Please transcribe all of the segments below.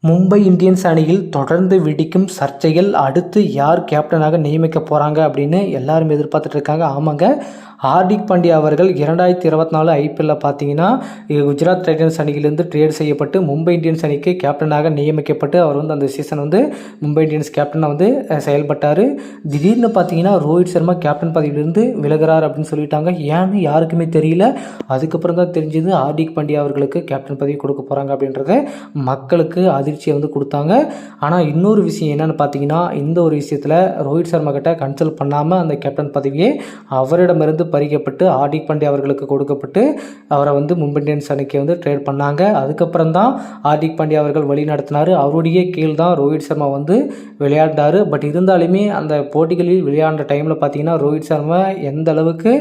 Mumbai Indians அணியில் தொடர்ந்து வெடிக்கும் சர்ச்சைகள். அடுத்து யார் கேப்டனாக நியமிக்க போகிறாங்க அப்படின்னு எல்லாரும் எதிர்பார்த்துட்டு இருக்காங்க. ஆமாங்க, ஹார்திக் பாண்டியா அவர்கள் 2024 ஐபிஎல்லில் பார்த்தீங்கன்னா குஜராத் டைட்டன்ஸ் அணியிலிருந்து ட்ரேட் செய்யப்பட்டு மும்பை இந்தியன்ஸ் அணிக்கு கேப்டனாக நியமிக்கப்பட்டு அவர் அந்த சீசன் மும்பை இந்தியன்ஸ் கேப்டனாக செயல்பட்டார். திடீர்னு பார்த்தீங்கன்னா ரோஹித் சர்மா கேப்டன் பதவியிலிருந்து விலகிறார் அப்படின்னு சொல்லிட்டாங்க. ஏன்னு யாருக்குமே தெரியல. அதுக்கப்புறம் தான் தெரிஞ்சது ஹார்திக் பாண்டியா அவர்களுக்கு கேப்டன் பதவி கொடுக்க போகிறாங்க அப்படின்றத மக்களுக்கு அதிர்ச்சியை கொடுத்தாங்க. ஆனால் இன்னொரு விஷயம் என்னென்னு பார்த்தீங்கன்னா, இந்த ஒரு விஷயத்தில் ரோஹித் சர்மா கிட்ட கன்சல்ட் பண்ணாமல் அந்த கேப்டன் பதவியை அவரிடமிருந்து பறிக்கப்பட்டு ஹார்திக் பாண்டியா அவர்களுக்கு கொடுக்கப்பட்டு அவரை மும்பை இந்தியன்ஸ் அணிக்கு ட்ரேட் பண்ணாங்க. அதுக்கப்புறம் தான் ஹார்திக் பாண்டியா அவர்கள் வழி நடத்தினார். அவருடைய கீழ் தான் ரோஹித் சர்மா விளையாண்டார். பட் இருந்தாலுமே அந்த போட்டிகளில் விளையாண்ட டைமில் பார்த்தீங்கன்னா ரோஹித் சர்மா எந்த அளவுக்கு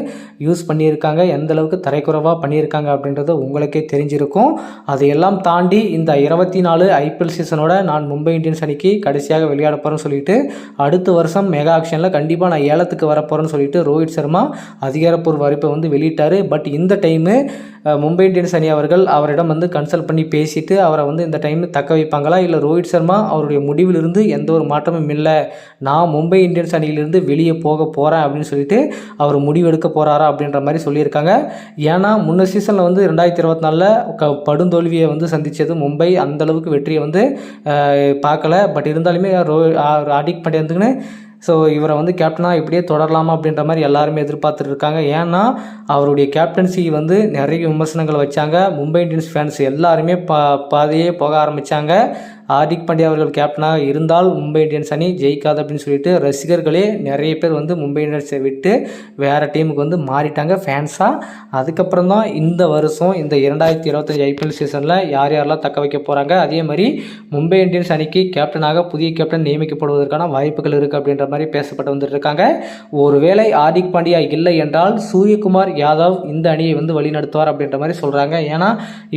யூஸ் பண்ணியிருக்காங்க, எந்த அளவுக்கு தரைக்குறைவாக பண்ணியிருக்காங்க அப்படின்றது உங்களுக்கே தெரிஞ்சிருக்கும். அதையெல்லாம் தாண்டி இந்த 24 ஐபிஎல் சீசனோட நான் மும்பை இந்தியன்ஸ் அணிக்கு கடைசியாக விளையாட போகிறேன்னு சொல்லிட்டு அடுத்த வருஷம் மெகா ஆக்ஷனில் கண்டிப்பாக நான் ஏலத்துக்கு வரப்போகிறேன்னு சொல்லிட்டு ரோஹித் சர்மா அதிகாரப்பூர்வ அறிவிப்பை வெளியிட்டார். பட் இந்த டைமு மும்பை இந்தியன்ஸ் அணி அவர்கள் அவரிடம் கன்சல்ட் பண்ணி பேசிட்டு அவரை இந்த டைம் தக்க வைப்பாங்களா, இல்லை ரோஹித் சர்மா அவருடைய முடிவிலிருந்து எந்த ஒரு மாற்றமும் இல்லை, நான் மும்பை இந்தியன்ஸ் அணியிலிருந்து வெளியே போக போகிறேன் அப்படின்னு சொல்லிட்டு அவர் முடிவெடுக்க போகிறாரா அப்படின்ற மாதிரி சொல்லியிருக்காங்க. ஏன்னா முன்ன சீசனில் 2024 படுந்தோல்வியை சந்தித்தது மும்பை அந்தளவுக்கு வெற்றியை பார்க்கல. பட் இருந்தாலுமே ஹார்திக் பாண்டியா ஸோ இவரை கேப்டனாக இப்படியே தொடரலாமா அப்படின்ற மாதிரி எல்லாருமே எதிர்பார்த்துட்டு இருக்காங்க. ஏன்னா அவருடைய கேப்டன்சி நிறைய விமர்சனங்கள் வச்சாங்க. மும்பை இந்தியன்ஸ் ஃபேன்ஸ் எல்லாருமே பாதையே போக ஆரம்பித்தாங்க. ஹார்திக் பாண்டியா அவர்கள் கேப்டனாக இருந்தால் மும்பை இந்தியன்ஸ் அணி ஜெயிக்காது அப்படின்னு சொல்லிட்டு ரசிகர்களே நிறைய பேர் மும்பை இந்தியன்ஸை விட்டு வேறு டீமுக்கு மாறிட்டாங்க ஃபேன்ஸாக. அதுக்கப்புறம் தான் இந்த வருஷம் இந்த 2025 ஐபிஎல் சீசனில் யாரெல்லாம் தக்க வைக்க போகிறாங்க. அதே மாதிரி மும்பை இந்தியன்ஸ் அணிக்கு கேப்டனாக புதிய கேப்டன் நியமிக்கப்படுவதற்கான வாய்ப்புகள் இருக்குது அப்படின்ற மாதிரி பேசப்பட்டு வந்துட்டு இருக்காங்க. ஒருவேளை ஹார்திக் பாண்டியா இல்லை என்றால் சூரியகுமார் யாதவ் இந்த அணியை வழிநடத்துவார் அப்படின்ற மாதிரி சொல்கிறாங்க. ஏன்னா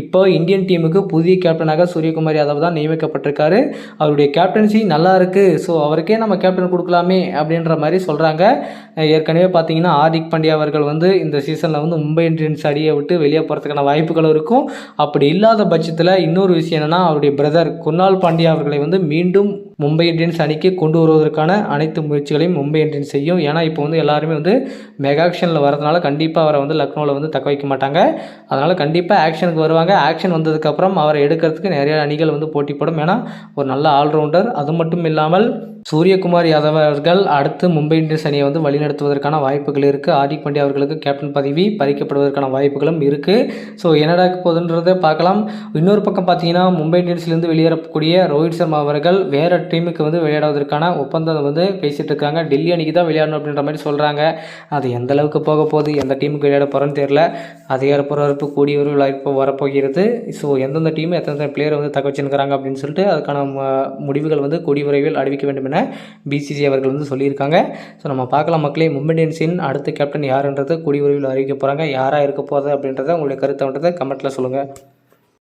இப்போ இந்தியன் டீமுக்கு புதிய கேப்டனாக சூரியகுமார் யாதவ் தான் நியமிக்கப்பட்டிருக்காரு. அவருடைய கேப்டன்சி நல்லா இருக்குது, ஸோ அவருக்கே நம்ம கேப்டன் கொடுக்கலாமே அப்படின்ற மாதிரி சொல்கிறாங்க. ஏற்கனவே பார்த்தீங்கன்னா ஹார்திக் பாண்டியா அவர்கள் இந்த சீசனில் மும்பை இந்தியன்ஸ் அணியை விட்டு வெளியே போகிறதுக்கான வாய்ப்புகளும் இருக்கும். அப்படி இல்லாத பட்சத்தில் இன்னொரு விஷயம் என்னென்னா அவருடைய பிரதர் குர்னால் பாண்டியா அவர்களை மீண்டும் மும்பை இந்தியன்ஸ் அணிக்கு கொண்டு வருவதற்கான அனைத்து முயற்சிகளையும் மும்பை இந்தியன்ஸ் செய்யும். ஏன்னா இப்போ எல்லாருமே மெகா ஆக்ஷனில் வரதுனால கண்டிப்பாக அவரை லக்னோவில் தக்க வைக்க மாட்டாங்க. அதனால் கண்டிப்பாக ஆக்ஷனுக்கு வருவாங்க. ஆக்ஷன் வந்ததுக்கப்புறம் அவரை எடுக்கிறதுக்கு நிறைய அணிகள் போட்டி போடும். ஏன்னா ஒரு நல்ல ஆல்ரவுண்டர். அது மட்டும் இல்லாமல் சூரியகுமார் யாதவ் அவர்கள் அடுத்து மும்பை இந்தியன்ஸ் அணியை வழிநடத்துவதற்கான வாய்ப்புகள் இருக்குது. ஹார்திக் பாண்டியா அவர்களுக்கு கேப்டன் பதவி பறிக்கப்படுவதற்கான வாய்ப்புகளும் இருக்குது. ஸோ என்னடா போகுதுன்றதை பார்க்கலாம். இன்னொரு பக்கம் பார்த்தீங்கன்னா மும்பை இந்தியன்ஸ்லேருந்து வெளியேறக்கூடிய ரோஹித் சர்மா அவர்கள் வேறு டீமுக்கு விளையாடுவதற்கான ஒப்பந்தம் பேசிகிட்டு இருக்காங்க. டெல்லி அணிக்கு தான் விளையாடணும் அப்படின்ற மாதிரி சொல்கிறாங்க. அது எந்த அளவுக்கு போக போகுது, எந்த டீமுக்கு விளையாட போகிறோன்னு தெரியல. அதிகாரப்பூர்வ கூடிய ஒரு வாய்ப்பு வரப்போகிறது. ஸோ எந்தெந்த டீம் எத்தனை பிளேயரை தக்க வச்சுருக்கிறாங்க அப்படின்னு சொல்லிட்டு அதுக்கான முடிவுகள் கூடிய விரைவில் அறிவிக்க வேண்டும் என பிசிசி அவர்கள் சொல்லியிருக்காங்க. ஸோ நம்ம பார்க்கலாம் மக்களே, மும்பை இந்தியன்ஸின் அடுத்த கேப்டன் யாருன்றது கூடிய விரைவில் அறிவிக்க போகிறாங்க. யாராக இருக்க போகிறது அப்படின்றத உங்களுடைய கருத்தை கமெண்ட்டில் சொல்லுங்கள்.